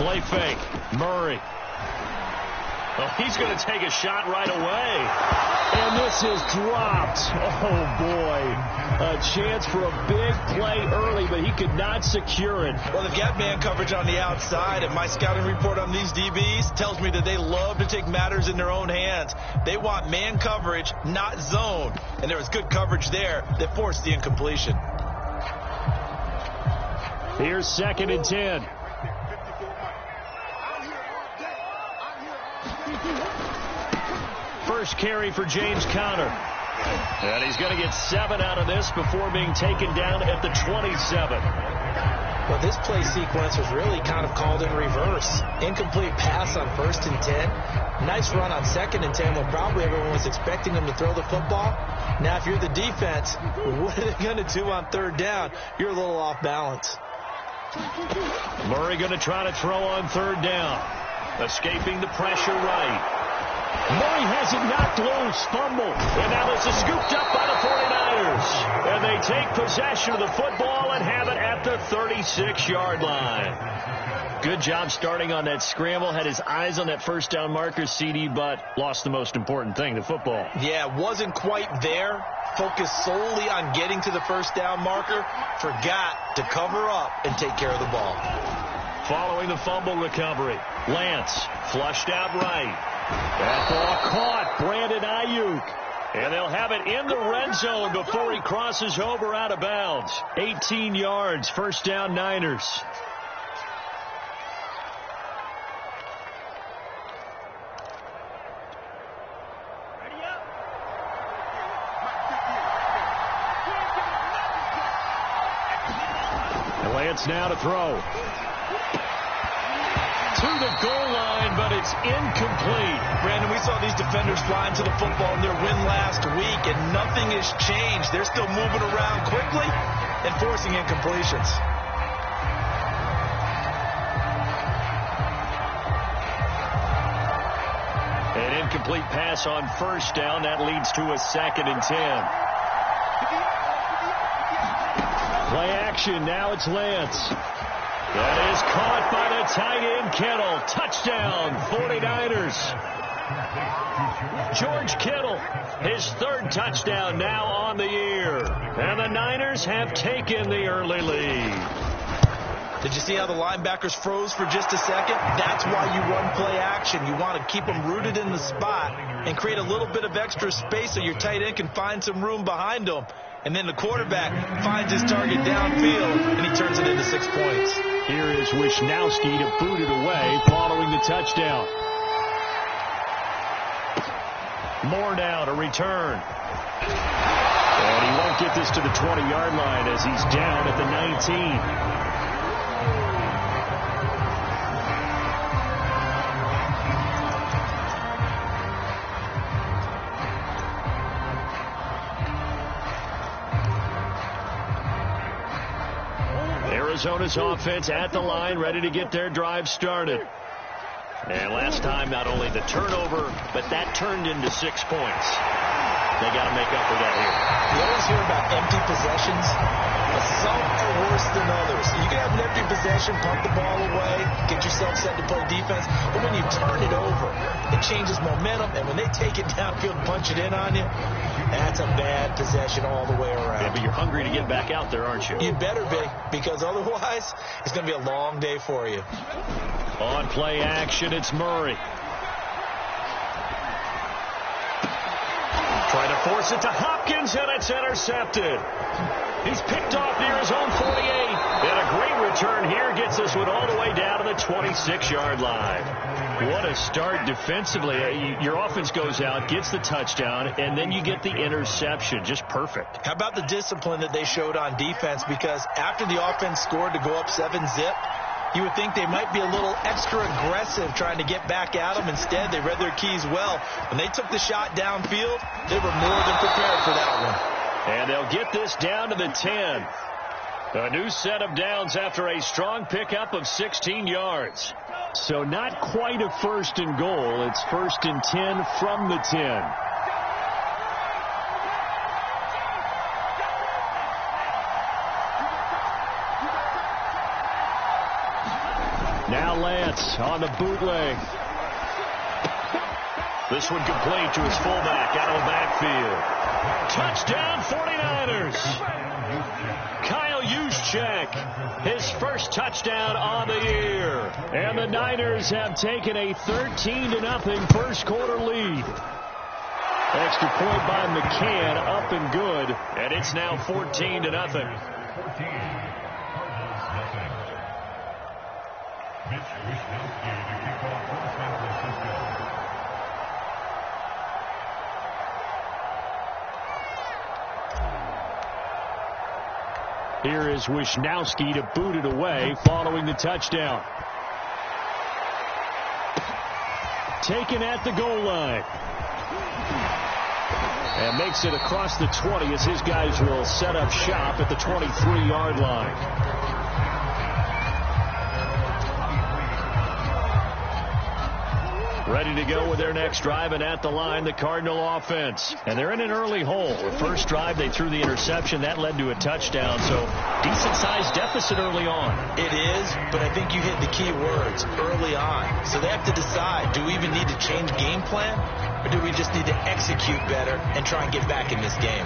Play fake. Murray. Oh, he's going to take a shot right away. And this is dropped. Oh, boy. A chance for a big play early, but he could not secure it. Well, they've got man coverage on the outside, and my scouting report on these DBs tells me that they love to take matters in their own hands. They want man coverage, not zone. And there was good coverage there that forced the incompletion. Here's 2nd and 10. First carry for James Conner. And he's going to get 7 out of this before being taken down at the 27. Well, this play sequence was really kind of called in reverse. Incomplete pass on 1st and 10. Nice run on 2nd and 10 when probably everyone was expecting him to throw the football. Now, if you're the defense, what are they going to do on 3rd down? You're a little off balance. Murray going to try to throw on 3rd down. Escaping the pressure right. Murray has it knocked loose. Fumble. And now this is scooped up by the 49ers. And they take possession of the football and have it at the 36-yard line. Good job starting on that scramble. Had his eyes on that first down marker, CD, but lost the most important thing, the football. Yeah, wasn't quite there. Focused solely on getting to the first down marker. Forgot to cover up and take care of the ball. Following the fumble recovery, Lance flushed out right. That ball caught. Brandon Ayuk. And they'll have it in the red zone before he crosses over out of bounds. 18 yards. First down, Niners. And Lance now to throw. To the goal line, but it's incomplete. Brandon, we saw these defenders flying to the football in their win last week, and nothing has changed. They're still moving around quickly and forcing incompletions. An incomplete pass on 1st down. That leads to a 2nd and 10. Play action. Now it's Lance. That is caught by the tight end, Kittle. Touchdown, 49ers. George Kittle, his 3rd touchdown now on the year. And the Niners have taken the early lead. Did you see how the linebackers froze for just a second? That's why you run play action. You want to keep them rooted in the spot and create a little bit of extra space so your tight end can find some room behind them. And then the quarterback finds his target downfield, and he turns it into 6 points. Here is Wisnowski to boot it away following the touchdown. Moore now to return. And he won't get this to the 20-yard line as he's down at the 19. Arizona's offense at the line, ready to get their drive started. And last time, not only the turnover, but that turned into 6 points. They got to make up for that here. You always hear about empty possessions. Some are worse than others. You can have an empty possession, pump the ball away, get yourself set to play defense. But when you turn it over, it changes momentum. And when they take it downfield and punch it in on you, that's a bad possession all the way around. Yeah, but you're hungry to get back out there, aren't you? You better be, because otherwise it's going to be a long day for you. On play action, it's Murray. Trying to force it to Hopkins, and it's intercepted. He's picked off near his own 48. And a great return here gets this one all the way down to the 26-yard line. What a start defensively. Your offense goes out, gets the touchdown, and then you get the interception. Just perfect. How about the discipline that they showed on defense? Because after the offense scored to go up 7-zip, you would think they might be a little extra aggressive trying to get back at them. Instead, they read their keys well. When they took the shot downfield, they were more than prepared for that one. And they'll get this down to the 10. A new set of downs after a strong pickup of 16 yards. So not quite a 1st and goal. It's 1st and 10 from the 10. Now Lance on the bootleg. This one complete to his fullback out of the backfield. Touchdown 49ers. Kyle Juszczyk, his first touchdown on the year. And the Niners have taken a 13-0 first quarter lead. Extra point by McCann, up and good. And it's now 14-0. Here is Wisnowski to boot it away following the touchdown. Taken at the goal line. And makes it across the 20 as his guys will set up shop at the 23-yard line. Ready to go with their next drive, and at the line, the Cardinal offense. And they're in an early hole. The first drive, they threw the interception. That led to a touchdown, so decent-sized deficit early on. It is, but I think you hit the key words, early on. So they have to decide, do we even need to change game plan, or do we just need to execute better and try and get back in this game?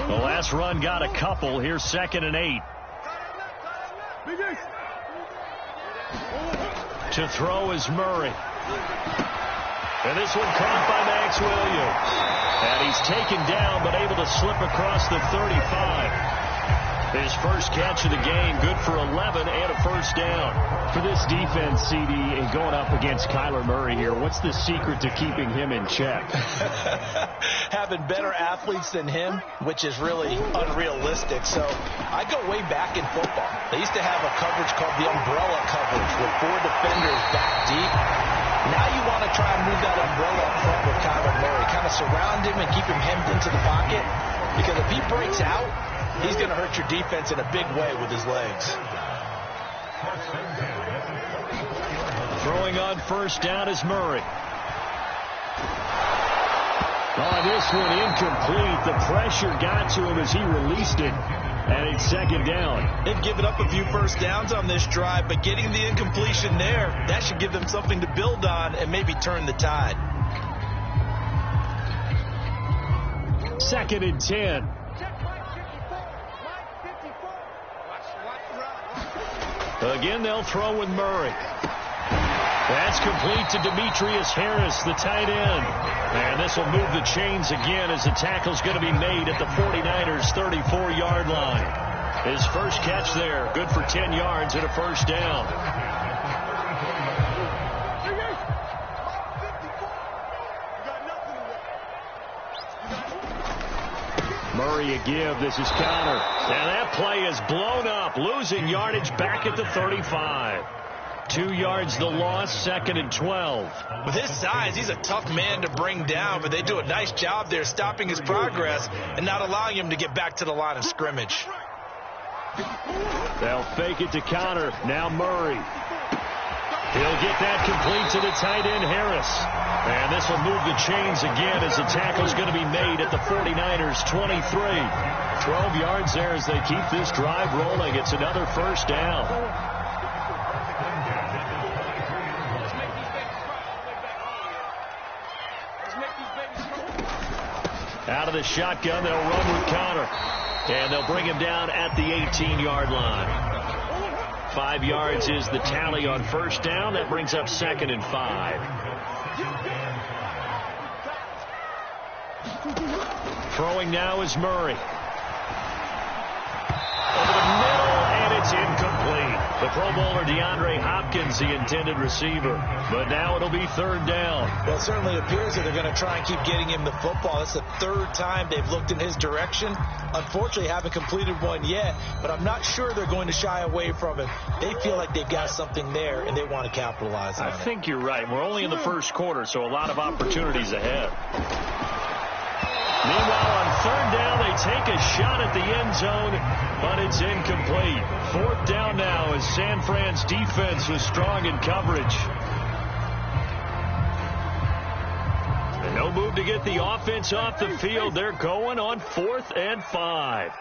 The last run got a couple. Here's 2nd and 8. To throw is Murray. And this one caught by Max Williams. And he's taken down, but able to slip across the 35. His first catch of the game, good for 11 and a first down. For this defense, CD, and going up against Kyler Murray here, what's the secret to keeping him in check? Having better athletes than him, which is really unrealistic. So I go way back in football. They used to have a coverage called the umbrella coverage with 4 defenders back deep. Now you want to try and move that umbrella up front with Kyler Murray. Kind of surround him and keep him hemmed into the pocket. Because if he breaks out, he's going to hurt your defense in a big way with his legs. Throwing on first down is Murray. Oh, this one incomplete. The pressure got to him as he released it. And it's 2nd down. They've given up a few first downs on this drive, but getting the incompletion there, that should give them something to build on and maybe turn the tide. 2nd and 10. Again, they'll throw with Murray. That's complete to Demetrius Harris, the tight end. And this will move the chains again as the tackle's going to be made at the 49ers' 34-yard line. His first catch there, good for 10 yards and a first down. Murray a give. This is Connor. And that play is blown up, losing yardage back at the 35. 2 yards the loss, 2nd and 12. With his size, he's a tough man to bring down, but they do a nice job there stopping his progress and not allowing him to get back to the line of scrimmage. They'll fake it to Connor. Now Murray. He'll get that complete to the tight end, Harris. And this will move the chains again as the tackle's going to be made at the 49ers' 23. 12 yards there as they keep this drive rolling. It's another first down. Out of the shotgun, they'll run with Connor. And they'll bring him down at the 18-yard line. 5 yards is the tally on first down. That brings up 2nd and 5. Throwing now is Murray. Over the middle, and it's incomplete. The Pro Bowler DeAndre Hopkins, the intended receiver. But now it'll be 3rd down. Well, it certainly appears that they're going to try and keep getting him the football. That's the 3rd time they've looked in his direction. Unfortunately, haven't completed one yet, but I'm not sure they're going to shy away from it. They feel like they've got something there, and they want to capitalize on it. I think you're right. We're only in the first quarter, so a lot of opportunities ahead. Meanwhile, on 3rd down, they take a shot at the end zone, but it's incomplete. 4th down now as San Fran's defense was strong in coverage. move to get the offense off the field. They're going on 4th and 5.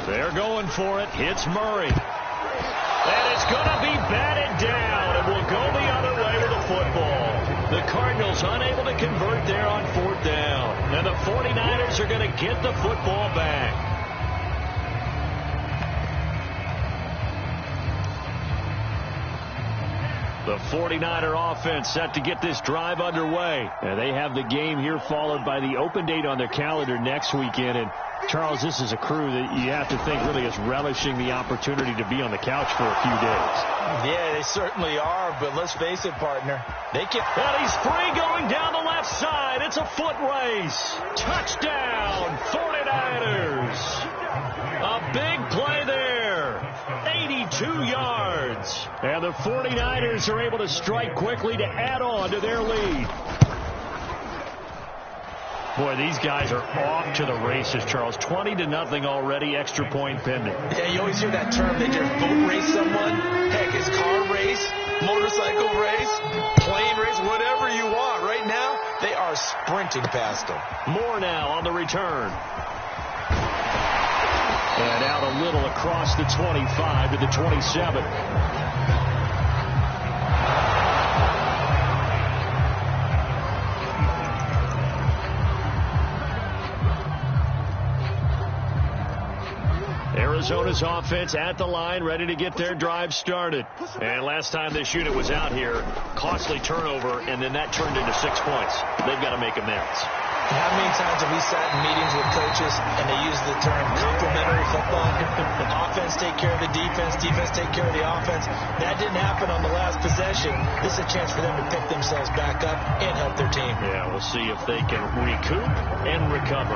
They're going for it. It's Murray. And it's going to be batted down. It will go the other way with the football. The Cardinals unable to convert there on 4th down. And the 49ers are going to get the football back. The 49er offense set to get this drive underway. And they have the game here followed by the open date on their calendar next weekend. And Charles, this is a crew that you have to think really is relishing the opportunity to be on the couch for a few days. Yeah, they certainly are, but let's face it, partner. They can. And he's free going down the left side. It's a foot race. Touchdown, 49ers. A big play there. 82 yards. And the 49ers are able to strike quickly to add on to their lead. Boy, these guys are off to the races, Charles. 20-0 already, extra point pending. Yeah, you always hear that term. They just boat race someone. Heck, it's car race, motorcycle race, plane race, whatever you want. Right now, they are sprinting past them. More now on the return. And out a little across the 25 to the 27. Arizona's offense at the line, ready to get their drive started. And last time this unit was out here, costly turnover, and then that turned into 6 points. They've got to make amends. How many times have we sat in meetings with coaches and they use the term complementary football? Offense take care of the defense, defense take care of the offense. That didn't happen on the last possession. This is a chance for them to pick themselves back up and help their team. Yeah, we'll see if they can recoup and recover.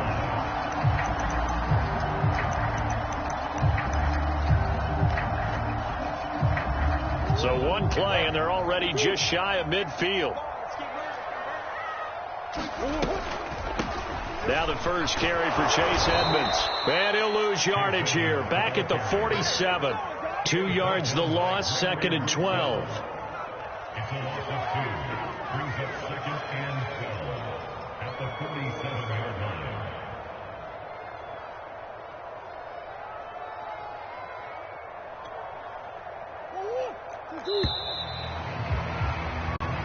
So one play, and they're already just shy of midfield. Now the first carry for Chase Edmonds. And he'll lose yardage here. Back at the 47. 2 yards the loss, 2nd and 12. Brings up 2nd and 12 at the 47-yard line.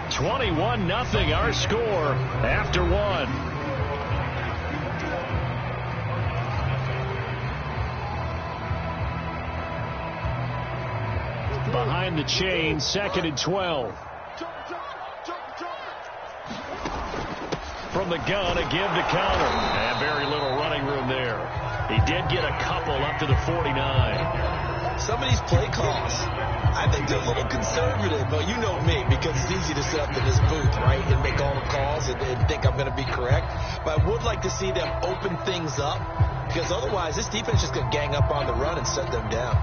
21-0 our score after one. Behind the chain, 2nd and 12. From the gun, a give to counter. And very little running room there. He did get a couple up to the 49. Some of these play calls, I think they're a little conservative, but you know me, because it's easy to sit up in this booth, right, and make all the calls and think I'm going to be correct. But I would like to see them open things up, because otherwise this defense is going to gang up on the run and set them down.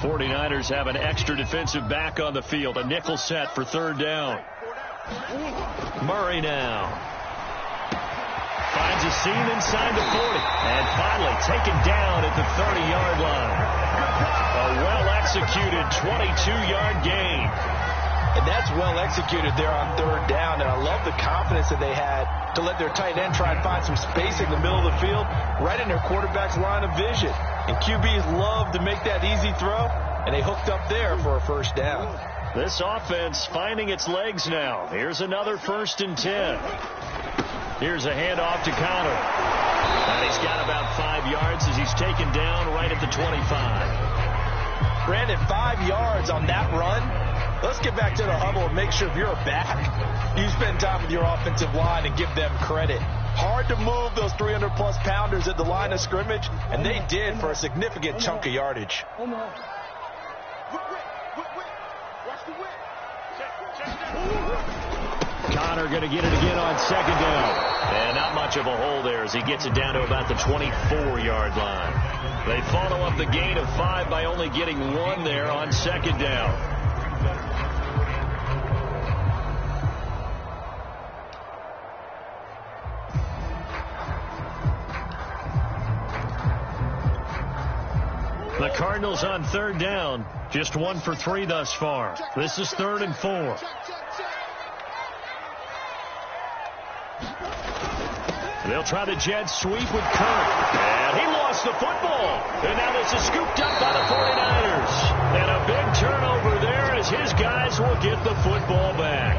49ers have an extra defensive back on the field. A nickel set for 3rd down. Murray now. Finds a seam inside the 40. And finally taken down at the 30-yard line. A well-executed 22-yard gain. And that's well executed there on 3rd down. And I love the confidence that they had to let their tight end try and find some space in the middle of the field, right in their quarterback's line of vision. And QBs love to make that easy throw, and they hooked up there for a 1st down. This offense finding its legs now. Here's another 1st and 10. Here's a handoff to Connor. And he's got about 5 yards as he's taken down right at the 25. Brandon, 5 yards on that run. Let's get back to the huddle and make sure if you're a back, you spend time with your offensive line and give them credit. Hard to move those 300-plus pounders at the line of scrimmage, and they did for a significant chunk of yardage. Connor going to get it again on 2nd down. And not much of a hole there as he gets it down to about the 24-yard line. They follow up the gain of 5 by only getting 1 there on 2nd down. The Cardinals on 3rd down Just 1 for 3 thus far. This is 3rd and 4. They'll try the jet sweep with Kirk. And he lost the football. And now this is scooped up by the 49ers. And a big turnover there as his guys will get the football back.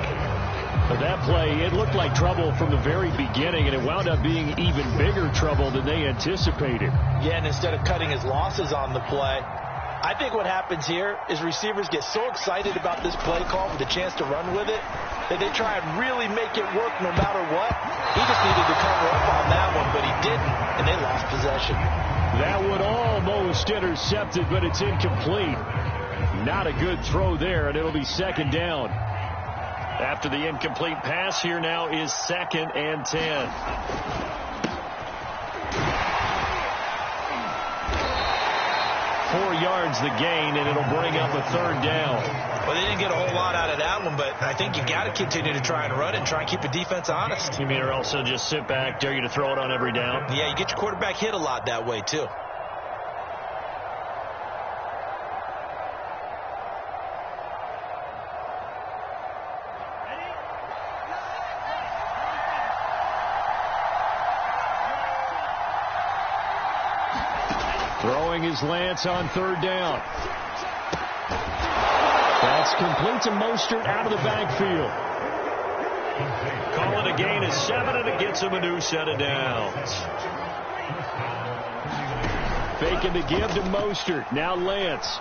But that play, it looked like trouble from the very beginning, and it wound up being even bigger trouble than they anticipated. Yeah, and instead of cutting his losses on the play, I think what happens here is receivers get so excited about this play call with the chance to run with it that they try and really make it work no matter what. He just needed to cover up on that one, but he didn't, and they lost possession. That one almost intercepted, but it's incomplete. Not a good throw there, and it'll be 2nd down. After the incomplete pass, here now is 2nd and 10. Four yards the gain, and it'll bring up a 3rd down. Well, they didn't get a whole lot out of that one, but I think you got to continue to try and run it and try and keep the defense honest. You mean or also just sit back, dare you to throw it on every down? Yeah, you get your quarterback hit a lot that way, too. Throwing is Lance on 3rd down. That's complete to Mostert out of the backfield. Call it a gain of 7, and it gets him a new set of downs. Faking to give to Mostert. Now Lance.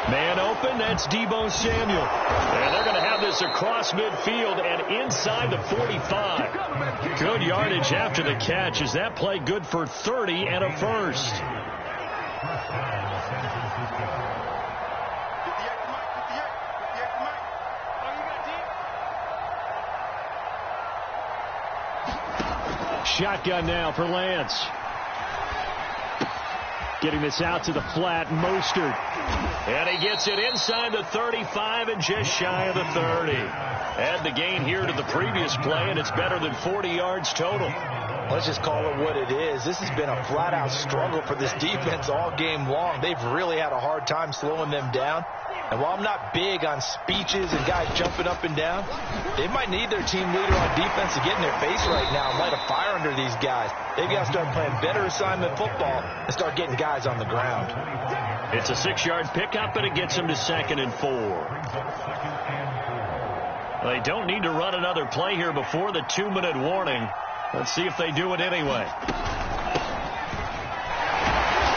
Man open, that's Deebo Samuel. And they're going to have this across midfield and inside the 45. Good yardage after the catch. Is that play good for 30 and a first? Shotgun now for Lance. Getting this out to the flat, Mostert. And he gets it inside the 35 and just shy of the 30. Add the gain here to the previous play, and it's better than 40 yards total. Let's just call it what it is. This has been a flat-out struggle for this defense all game long. They've really had a hard time slowing them down. And while I'm not big on speeches and guys jumping up and down, they might need their team leader on defense to get in their face right now and light a fire under these guys. They've got to start playing better assignment football and start getting guys on the ground. It's a 6-yard pickup, and it gets them to 2nd and 4. They don't need to run another play here before the 2-minute warning. Let's see if they do it anyway.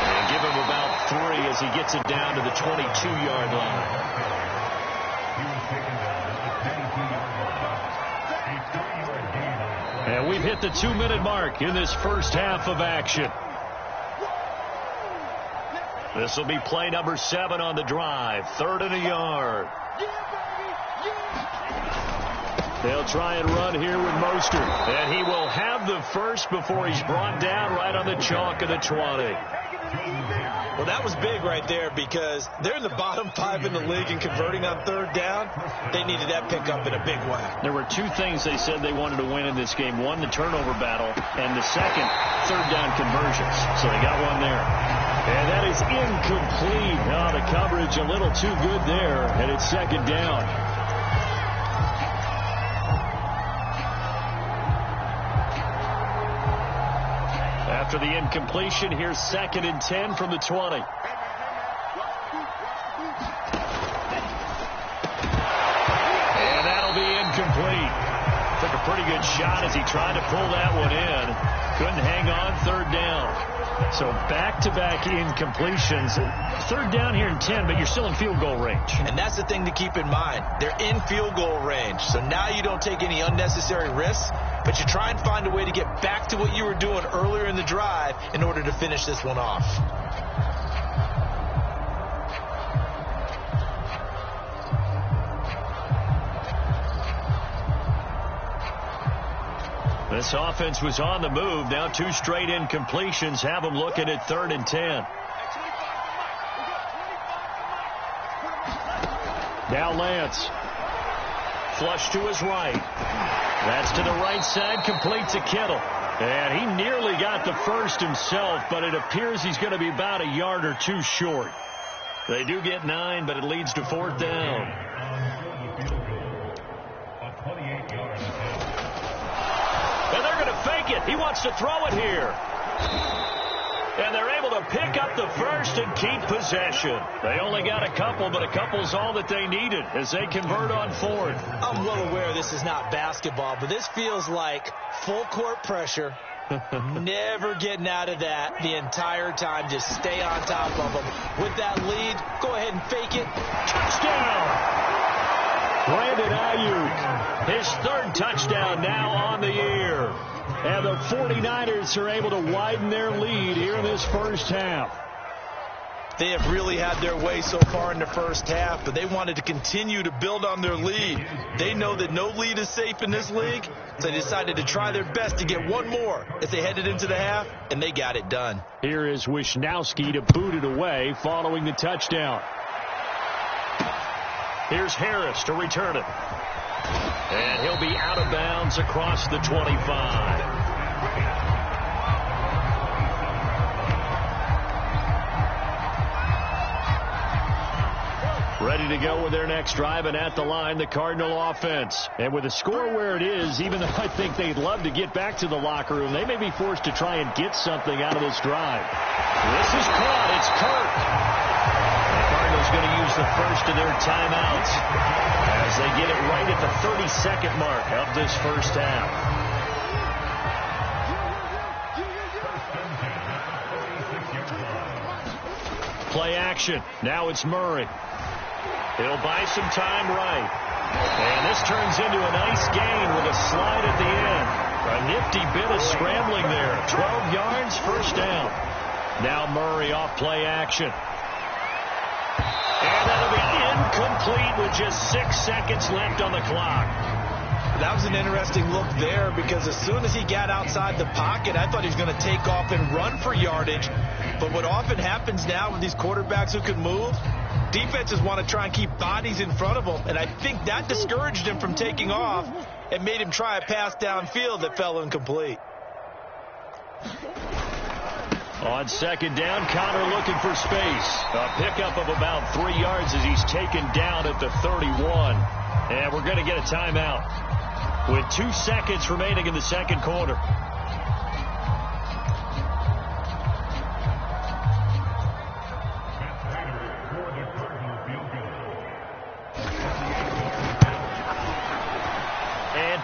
And give him about 3 as he gets it down to the 22-yard line. And we've hit the 2-minute mark in this first half of action. This will be play number 7 on the drive. 3rd and a yard. They'll try and run here with Mostert. And he will have the first before he's brought down right on the chalk of the 20. Well, that was big right there because they're in the bottom 5 in the league and converting on 3rd down. They needed that pickup in a big way. There were 2 things they said they wanted to win in this game. One, the turnover battle, and the second, 3rd down conversions. So they got one there. And that is incomplete. Oh, the coverage a little too good there, and it's 2nd down. After the incompletion, here's 2nd and 10 from the 20. And that'll be incomplete. Took a pretty good shot as he tried to pull that one in. Couldn't hang on, 3rd down. So back-to-back incompletions. 3rd down here in 10, but you're still in field goal range. And that's the thing to keep in mind. They're in field goal range. So now you don't take any unnecessary risks, but you try and find a way to get back to what you were doing earlier in the drive in order to finish this one off. This offense was on the move. Now 2 straight incompletions have them looking at 3rd and 10. Now Lance. Flush to his right. That's to the right side, complete to Kittle. And he nearly got the first himself, but it appears he's going to be about a yard or 2 short. They do get 9, but it leads to 4th down. And they're going to fake it. He wants to throw it here. And they're able to pick up the first and keep possession. They only got a couple, but a couple's all that they needed as they convert on 4th. I'm well aware this is not basketball, but this feels like full court pressure. Never getting out of that the entire time. Just stay on top of them. With that lead, go ahead and fake it. Touchdown! Brandon Ayuk, his 3rd touchdown now on the year. And the 49ers are able to widen their lead here in this first half. They have really had their way so far in the first half, but they wanted to continue to build on their lead. They know that no lead is safe in this league, so they decided to try their best to get one more as they headed into the half, and they got it done. Here is Wisnowski to boot it away following the touchdown. Here's Harris to return it. And he'll be out of bounds across the 25. Ready to go with their next drive, and at the line, the Cardinal offense. And with the score where it is, even though I think they'd love to get back to the locker room, they may be forced to try and get something out of this drive. This is caught. It's Kirk. The Cardinals going to use the first of their timeouts as they get it right at the 30-second mark of this first half. Play action. Now it's Murray. He'll buy some time right. And this turns into a nice gain with a slide at the end. A nifty bit of scrambling there. 12 yards, first down. Now Murray off play action. And that'll be incomplete with just 6 seconds left on the clock. That was an interesting look there because as soon as he got outside the pocket, I thought he was going to take off and run for yardage. But what often happens now with these quarterbacks who can move, defenses want to try and keep bodies in front of them, and I think that discouraged him from taking off and made him try a pass downfield that fell incomplete. On second down, Connor looking for space. A pickup of about 3 yards as he's taken down at the 31. And we're going to get a timeout with 2 seconds remaining in the second quarter.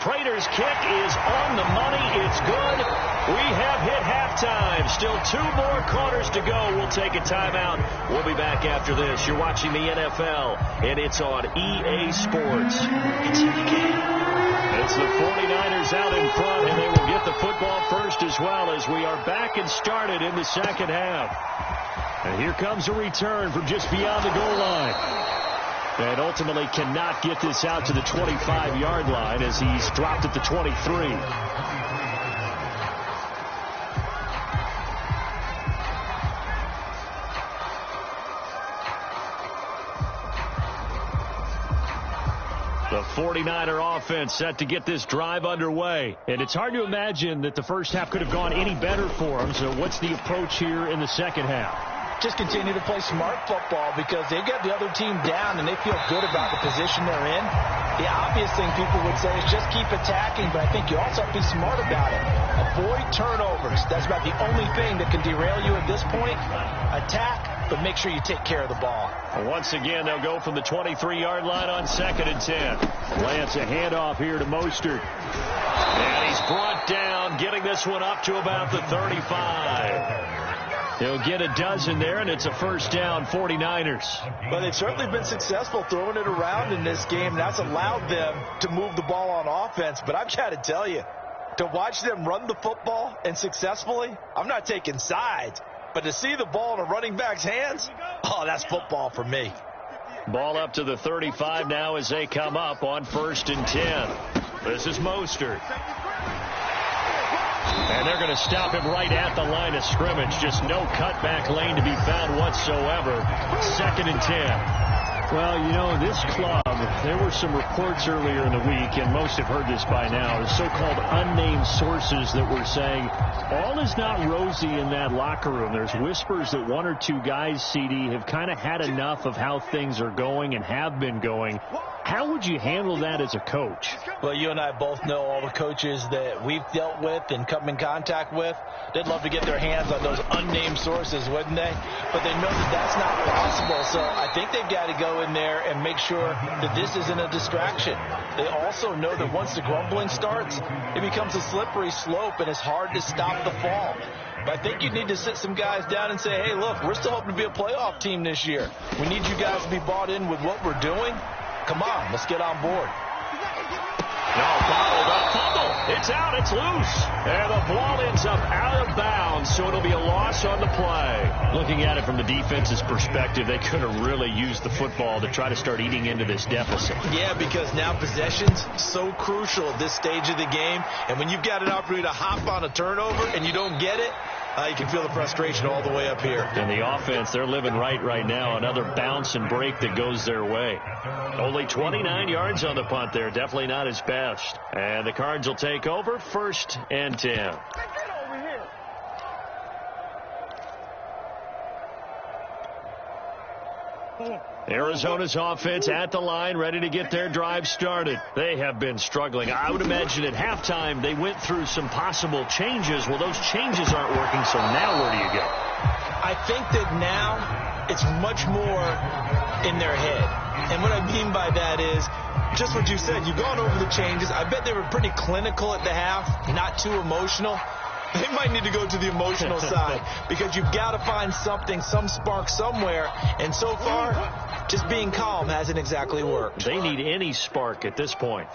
Prater's kick is on the money. It's good. We have hit halftime. Still 2 more quarters to go. We'll take a timeout. We'll be back after this. You're watching the NFL, and it's on EA Sports. It's in the game. It's the 49ers out in front, and they will get the football first as well as we are back and started in the second half. And here comes a return from just beyond the goal line. And ultimately cannot get this out to the 25-yard line as he's dropped at the 23. The 49er offense set to get this drive underway. And it's hard to imagine that the first half could have gone any better for them. So what's the approach here in the second half? Just continue to play smart football because they get the other team down and they feel good about the position they're in. The obvious thing people would say is just keep attacking, but I think you also have to be smart about it. Avoid turnovers. That's about the only thing that can derail you at this point. Attack, but make sure you take care of the ball. Once again, they'll go from the 23-yard line on 2nd and 10. Lance a handoff here to Mostert. And he's brought down, getting this one up to about the 35. He'll get a dozen there, and it's a first down, 49ers. But they've certainly been successful throwing it around in this game. That's allowed them to move the ball on offense. But I've got to tell you, to watch them run the football and successfully, I'm not taking sides. But to see the ball in a running back's hands, oh, that's football for me. Ball up to the 35 now as they come up on 1st and 10. This is Mostert. And they're going to stop him right at the line of scrimmage. Just no cutback lane to be found whatsoever. 2nd and 10. Well, you know, this club there were some reports earlier in the week, and most have heard this by now, so-called unnamed sources that were saying all is not rosy in that locker room. There's whispers that one or two guys, CD, have kind of had enough of how things are going and have been going. How would you handle that as a coach? Well, you and I both know all the coaches that we've dealt with and come in contact with. They'd love to get their hands on those unnamed sources, wouldn't they? But they know that that's not possible, so I think they've got to go in there and make sure that this isn't a distraction. They also know that once the grumbling starts, it becomes a slippery slope and it's hard to stop the fall. But I think you need to sit some guys down and say, hey, look, we're still hoping to be a playoff team this year. We need you guys to be bought in with what we're doing. Come on, let's get on board. No, bottled up fumble. It's out, it's loose. And the ball ends up out of bounds, so it'll be a loss on the play. Looking at it from the defense's perspective, they could have really used the football to try to start eating into this deficit. Yeah, because now possession's so crucial at this stage of the game. And when you've got an opportunity to hop on a turnover and you don't get it, you can feel the frustration all the way up here. And the offense, they're living right now. Another bounce and break that goes their way. Only 29 yards on the punt there. Definitely not his best. And the Cards will take over 1st and 10. Arizona's offense at the line, ready to get their drive started. They have been struggling. I would imagine at halftime they went through some possible changes. Well, those changes aren't working, so now where do you go? I think that now it's much more in their head. And what I mean by that is just what you said. You've gone over the changes. I bet they were pretty clinical at the half, not too emotional. They might need to go to the emotional side because you've got to find something, some spark somewhere. And so far, just being calm hasn't exactly worked. They need any spark at this point.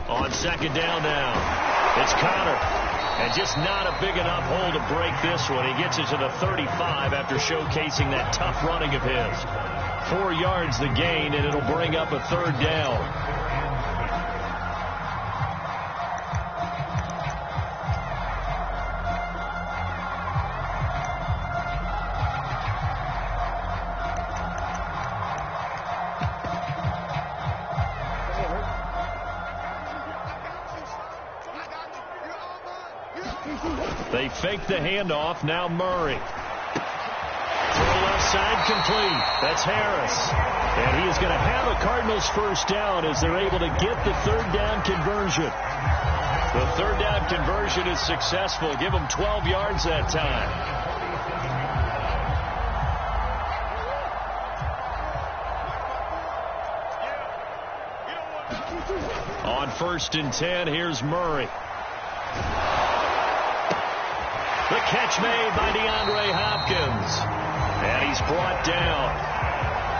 On 2nd down now, it's Connor. And just not a big enough hole to break this one. He gets it to the 35 after showcasing that tough running of his. 4 yards the gain, and it'll bring up a 3rd down. They fake the handoff. Now Murray. Throw left side complete. That's Harris. And he is going to have a Cardinals 1st down as they're able to get the 3rd down conversion. The 3rd down conversion is successful. Give them 12 yards that time. On 1st and 10, here's Murray. The catch made by DeAndre Hopkins. And he's brought down.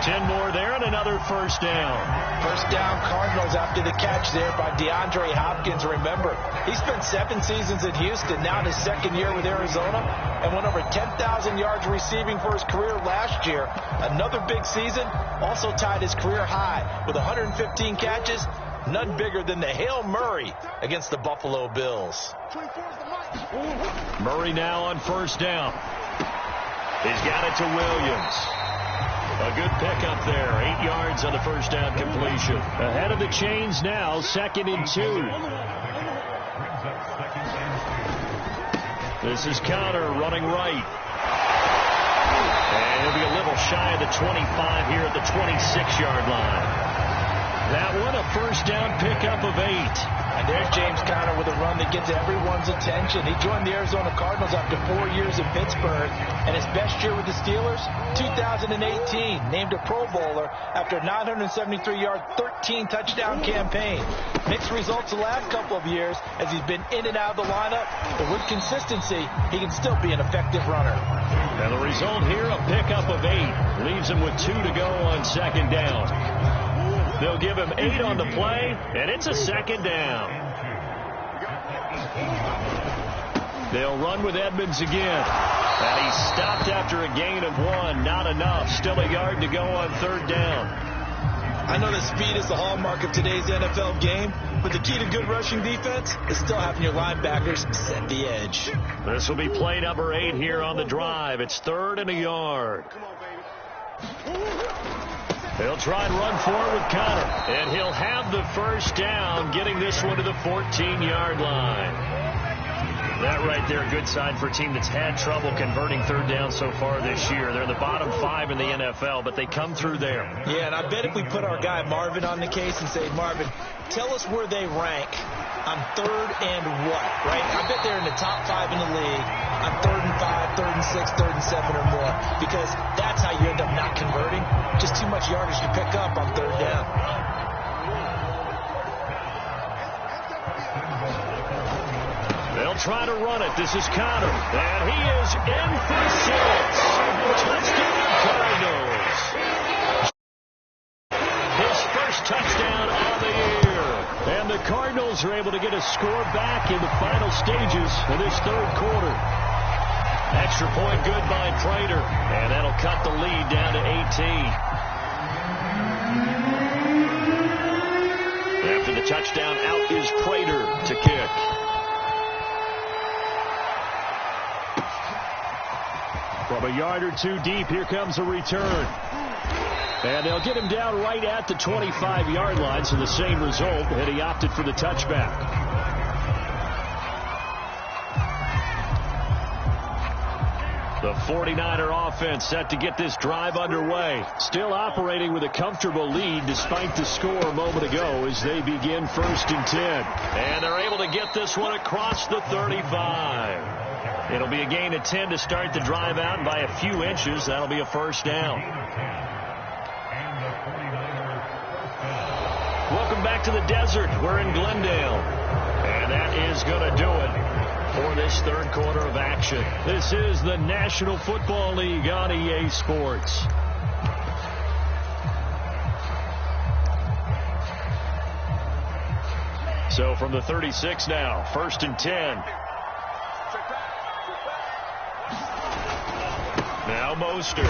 10 more there and another 1st down. 1st down Cardinals after the catch there by DeAndre Hopkins. Remember, he spent 7 seasons in Houston, now in his 2nd year with Arizona, and went over 10,000 yards receiving for his career last year. Another big season, also tied his career high with 115 catches, none bigger than the Hail Murray against the Buffalo Bills. Murray now on 1st down. He's got it to Williams. A good pickup there. 8 yards on the 1st down completion. Ahead of the chains now, 2nd and 2. This is Connor running right. And he'll be a little shy of the 25 here at the 26-yard line. That one, a 1st down pickup of 8. And there's James Conner with a run that gets everyone's attention. He joined the Arizona Cardinals after 4 years in Pittsburgh. And his best year with the Steelers, 2018. Named a Pro Bowler after a 973-yard, 13-touchdown campaign. Mixed results the last couple of years as he's been in and out of the lineup. But with consistency, he can still be an effective runner. And the result here, a pickup of 8. Leaves him with 2 to go on 2nd down. They'll give him 8 on the play, and it's a 2nd down. They'll run with Edmonds again. And he's stopped after a gain of 1. Not enough. Still a yard to go on 3rd down. I know that speed is the hallmark of today's NFL game, but the key to good rushing defense is still having your linebackers set the edge. This will be play number 8 here on the drive. It's 3rd and a yard. They'll try and run forward with Connor. And he'll have the first down, getting this one to the 14-yard line. That right there, a good sign for a team that's had trouble converting third down so far this year. They're the bottom 5 in the NFL, but they come through there. Yeah, and I bet if we put our guy Marvin on the case and say, Marvin, tell us where they rank on third and what, right? I bet they're in the top 5 in the league on third and 5, third and 6, third and 7 or more, because that's how you end up not converting. Just too much yardage to pick up on third down. They'll try to run it. This is Connor. And he is in for 6. Touchdown, Cardinals. His first touchdown on the year. And the Cardinals are able to get a score back in the final stages of this third quarter. Extra point good by Prater. And that'll cut the lead down to 18. After the touchdown, out is Prater to kick. From a yard or two deep, here comes a return. And they'll get him down right at the 25-yard line, so the same result, and he opted for the touchback. The 49er offense set to get this drive underway. Still operating with a comfortable lead despite the score a moment ago as they begin 1st and 10. And they're able to get this one across the 35. It'll be a gain of 10 to start the drive out, and by a few inches, that'll be a first down. Welcome back to the desert. We're in Glendale. And that is going to do it for this third quarter of action. This is the National Football League on EA Sports. So from the 36 now, 1st and 10. Now Mostert.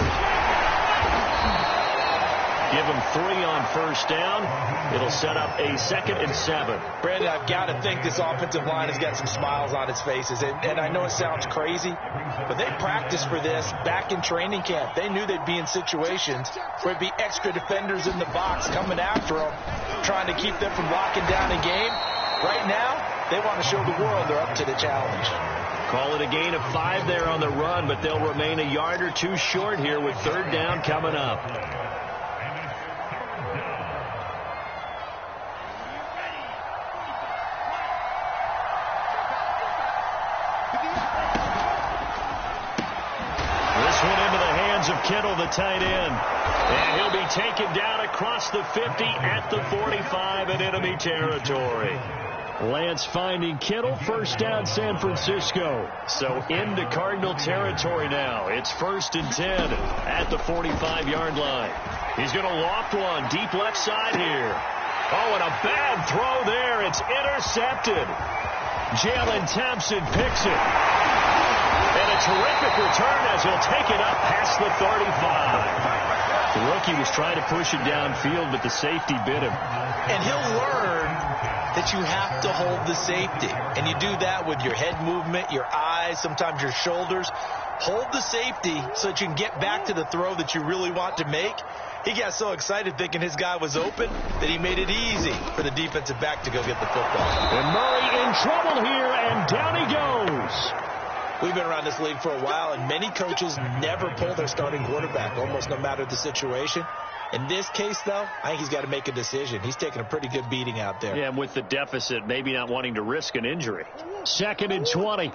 Give him 3 on first down. It'll set up a 2nd and 7. Brandon, I've got to think this offensive line has got some smiles on its faces. And I know it sounds crazy, but they practiced for this back in training camp. They knew they'd be in situations where there'd be extra defenders in the box coming after them, trying to keep them from locking down a game. Right now, they want to show the world they're up to the challenge. Call it a gain of 5 there on the run, but they'll remain a yard or two short here with third down coming up. This one into the hands of Kittle, the tight end. And he'll be taken down across the 50 at the 45 in enemy territory. Lance finding Kittle, first down San Francisco. So into Cardinal territory now. It's 1st and 10 at the 45-yard line. He's going to loft one deep left side here. Oh, and a bad throw there. It's intercepted. Jalen Thompson picks it. And a terrific return as he'll take it up past the 35. The rookie was trying to push it downfield, but the safety bit him. And he'll learn that you have to hold the safety. And you do that with your head movement, your eyes, sometimes your shoulders. Hold the safety so that you can get back to the throw that you really want to make. He got so excited thinking his guy was open that he made it easy for the defensive back to go get the football. And Murray in trouble here, and down he goes. We've been around this league for a while, and many coaches never pull their starting quarterback, almost no matter the situation. In this case, though, I think he's got to make a decision. He's taking a pretty good beating out there. Yeah, and with the deficit, maybe not wanting to risk an injury. 2nd and 20.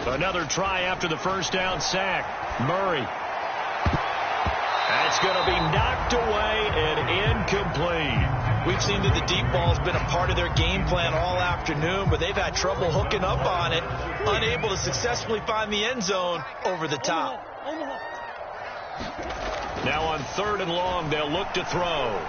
Another try after the first down sack. Murray. That's going to be knocked away and incomplete. We've seen that the deep ball has been a part of their game plan all afternoon, but they've had trouble hooking up on it, unable to successfully find the end zone over the top. Now on 3rd and long, they'll look to throw.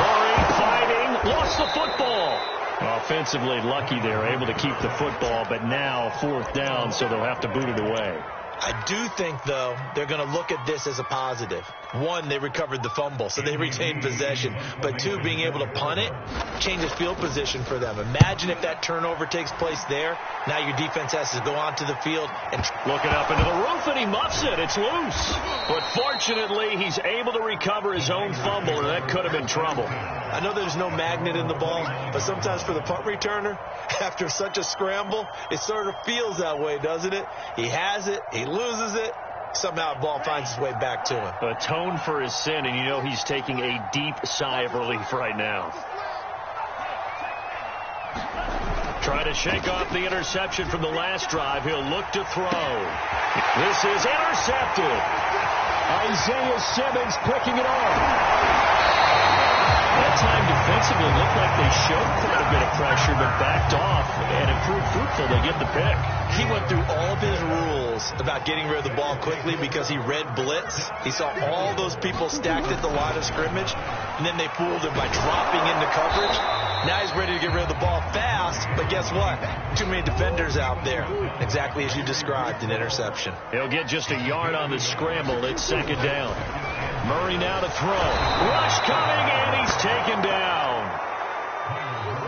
Murray fighting, lost the football. Offensively lucky they're able to keep the football, but now 4th down, so they'll have to boot it away. I do think, though, they're going to look at this as a positive. One, they recovered the fumble, so they retained possession. But two, being able to punt it changes field position for them. Imagine if that turnover takes place there. Now your defense has to go onto the field and looking up into the roof, and he muffs it. It's loose. But fortunately, he's able to recover his own fumble, and that could have been trouble. I know there's no magnet in the ball, but sometimes for the punt returner, after such a scramble, it sort of feels that way, doesn't it? He has it, he loses it, somehow the ball finds its way back to him. Atone for his sin, and you know he's taking a deep sigh of relief right now. Trying to shake off the interception from the last drive. He'll look to throw. This is intercepted. Isaiah Simmons picking it off. That time defensively looked like they showed quite a bit of pressure, but backed off, and it proved fruitful. They get the pick. He went through all of his rules about getting rid of the ball quickly because he read blitz. He saw all those people stacked at the line of scrimmage, and then they fooled him by dropping into coverage. Now he's ready to get rid of the ball fast, but guess what? Too many defenders out there. Exactly as you described, an interception. He'll get just a yard on the scramble. It's second down. Murray now to throw. Rush coming, and he's taken down.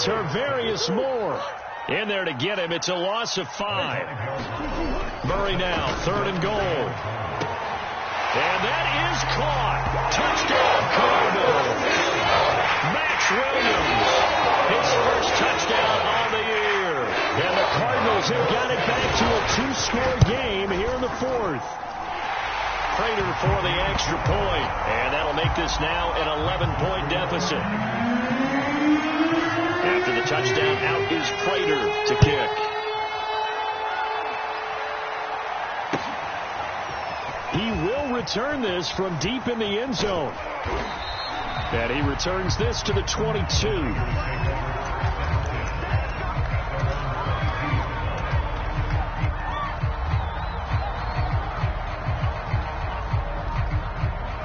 Tarvarius Moore in there to get him. It's a loss of 5. Murray now, 3rd and goal. And that is caught. Touchdown, Cardinals. Max Williams, his first touchdown on the year. And the Cardinals have got it back to a 2-score game here in the 4th. Prater for the extra point, and that'll make this now an 11-point deficit. After the touchdown, out is Prater to kick. He will return this from deep in the end zone. And he returns this to the 22.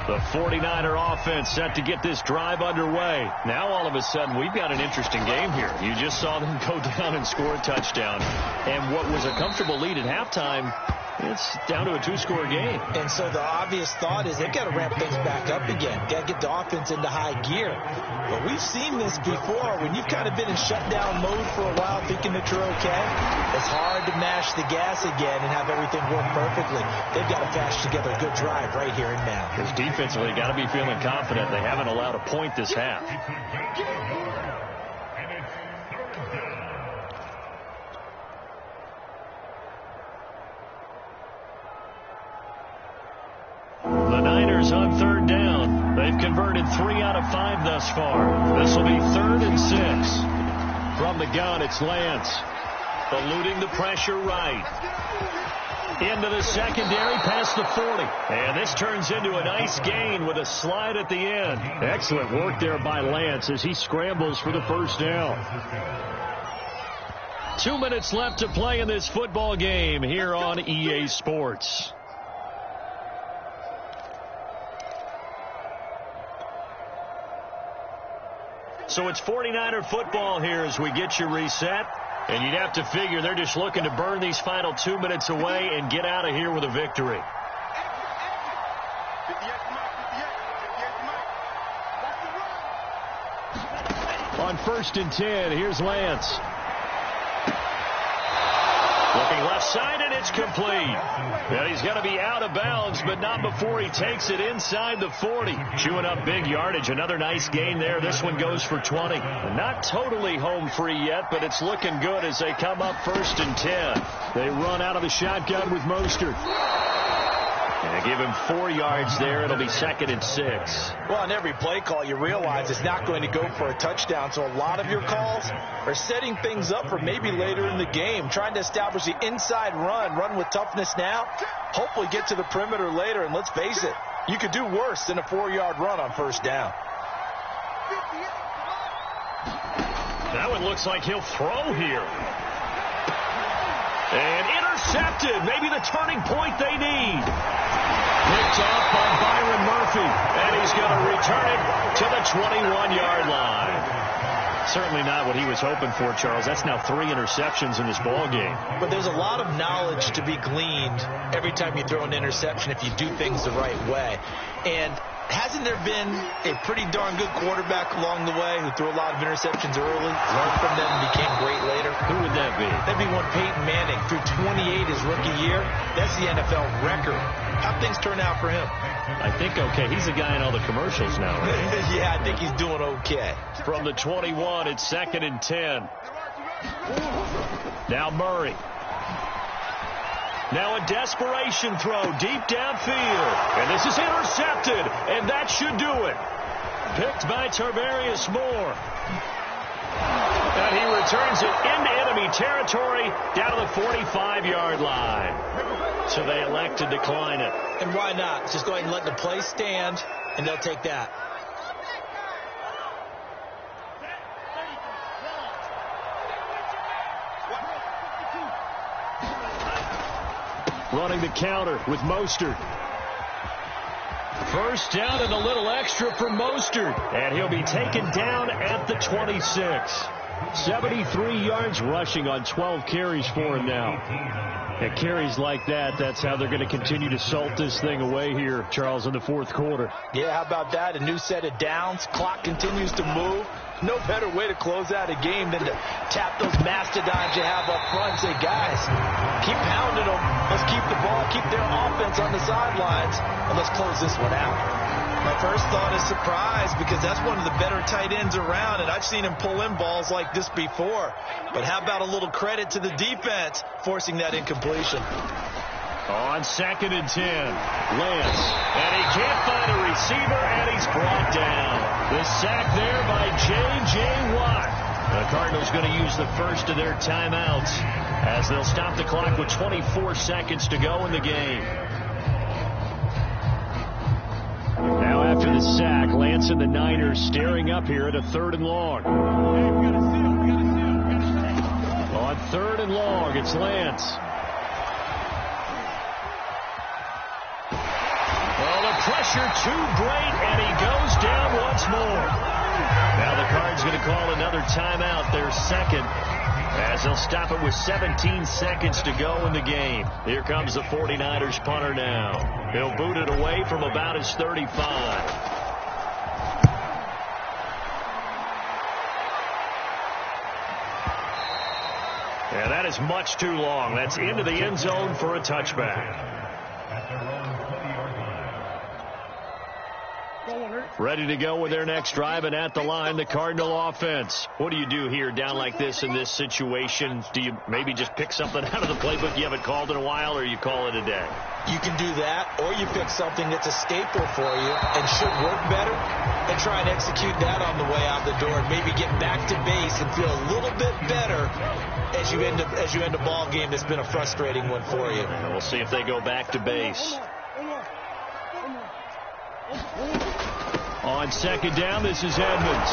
The 49er offense set to get this drive underway. Now, all of a sudden, we've got an interesting game here. You just saw them go down and score a touchdown. And what was a comfortable lead at halftime, it's down to a 2-score game. And so the obvious thought is they've got to ramp things back up again. Got to get the offense into high gear. But we've seen this before. When you've kind of been in shutdown mode for a while thinking that you're okay, it's hard to mash the gas again and have everything work perfectly. They've got to patch together a good drive right here and now. Because defensively, got to be feeling confident. They haven't allowed a point this half. On 3rd down. They've converted 3 out of 5 thus far. This will be 3rd and 6. From the gun, it's Lance. Eluding the pressure right. Into the secondary past the 40. And this turns into a nice gain with a slide at the end. Excellent work there by Lance as he scrambles for the first down. 2 minutes left to play in this football game here on EA Sports. So it's 49er football here as we get you reset. And you'd have to figure they're just looking to burn these final 2 minutes away and get out of here with a victory. On 1st and 10, here's Lance. Looking left side, and it's complete. And he's going to be out of bounds, but not before he takes it inside the 40. Chewing up big yardage. Another nice gain there. This one goes for 20. Not totally home free yet, but it's looking good as they come up 1st and 10. They run out of the shotgun with Mostert. And they give him 4 yards there. It'll be 2nd and 6. Well, on every play call, you realize it's not going to go for a touchdown. So a lot of your calls are setting things up for maybe later in the game, trying to establish the inside run with toughness now, hopefully get to the perimeter later. And let's face it, you could do worse than a 4-yard run on 1st down. That one looks like he'll throw here. And intercepted. Maybe the turning point they need. Picked off by Byron Murphy. And he's going to return it to the 21-yard line. Certainly not what he was hoping for, Charles. That's now 3 interceptions in this ball game. But there's a lot of knowledge to be gleaned every time you throw an interception if you do things the right way. And hasn't there been a pretty darn good quarterback along the way who threw a lot of interceptions early, learned from them, and became great later? Who would that be? That'd be one Peyton Manning. Threw 28 his rookie year. That's the NFL record. How'd things turn out for him? I think okay. He's the guy in all the commercials now, right? Yeah, I think he's doing okay. From the 21, it's 2nd and 10. Now Murray. Now a desperation throw deep downfield. And this is intercepted. And that should do it. Picked by Tarvarius Moore. And he returns it into enemy territory down to the 45-yard line. So they elect to decline it. And why not? Just go ahead and let the play stand, and they'll take that. Running the counter with Mostert. First down and a little extra for Mostert. And he'll be taken down at the 26. 73 yards rushing on 12 carries for him now. And carries like that, that's how they're going to continue to salt this thing away here, Charles, in the 4th quarter. Yeah, how about that? A new set of downs. Clock continues to move. No better way to close out a game than to tap those mastodons you have up front and say, guys, keep pounding them. Let's keep the ball, keep their offense on the sidelines, and let's close this one out. My first thought is surprise, because that's one of the better tight ends around, and I've seen him pull in balls like this before. But how about a little credit to the defense forcing that incompletion? On 2nd and 10, Lance, and he can't find a receiver, and he's brought down. The sack there by J.J. Watt. The Cardinals going to use the first of their timeouts as they'll stop the clock with 24 seconds to go in the game. Now after the sack, Lance and the Niners staring up here at a 3rd and long. On 3rd and long, it's Lance. Well, the pressure too great, and he goes down once more. Now the Cards going to call another timeout, their second, as they'll stop it with 17 seconds to go in the game. Here comes the 49ers punter now. He'll boot it away from about his 35. Yeah, that is much too long. That's into the end zone for a touchback. Ready to go with their next drive, and at the line, the Cardinal offense. What do you do here down like this in this situation? Do you maybe just pick something out of the playbook you haven't called in a while, or you call it a day? You can do that, or you pick something that's a staple for you and should work better and try and execute that on the way out the door and maybe get back to base and feel a little bit better as you end a ball game that's been a frustrating one for you. And we'll see if they go back to base. On 2nd down, this is Edmonds.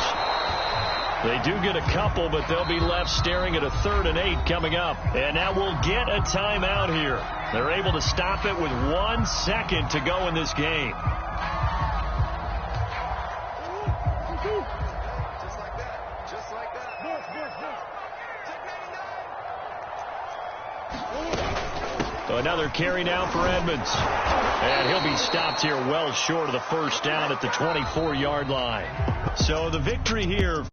They do get a couple, but they'll be left staring at a 3rd and 8 coming up. And now we'll get a timeout here. They're able to stop it with 1 second to go in this game. Just like that. So another carry now for Edmonds. And he'll be stopped here well short of the first down at the 24-yard line. So the victory here.